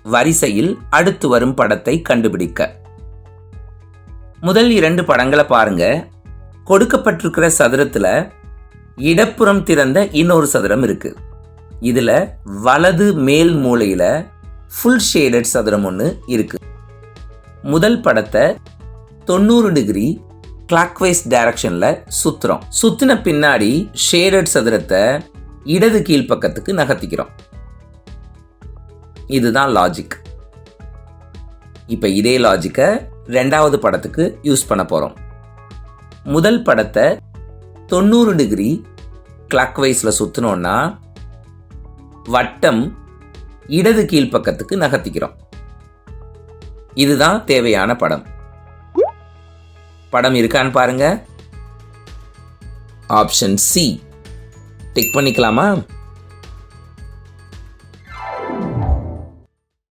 வரிசையில் அடுத்து வரும் படத்தை கண்டுபிடிக்க. முதல் 2 படங்களை பாருங்க. கொடுக்கப்பட்டிருக்கிற சதுரத்துல இடப்புறம் திறந்த இன்னொரு சதுரம் இருக்கு. இதுல வலது மேல் மூலையில ஃபுல் ஷேடட் சதுரம் ஒன்று இருக்கு. முதல் படத்தை 90 டிகிரி கிளாக்வைஸ் டைரக்ஷன்ல சுத்துறோம். சுத்தின பின்னாடி ஷேடட் சதுரத்தை இடது கீழ்ப்பக்கத்துக்கு நகர்த்திக்கிறோம். இதுதான் லாஜிக். இப்ப இதே லாஜிக்கை 2வது படத்துக்கு யூஸ் பண்ண போறோம். முதல் படத்தை 90 டிகிரி கிளாக்வைஸ்ல சுத்தினோம்னா வட்டம் இடது கீழ்ப்பக்கத்துக்கு நகர்த்திக்கிறோம். இதுதான் தேவையான படம். படம் இருக்கான்னு பாருங்க. ஆப்ஷன் சி டிக் பண்ணிக்கலாமா?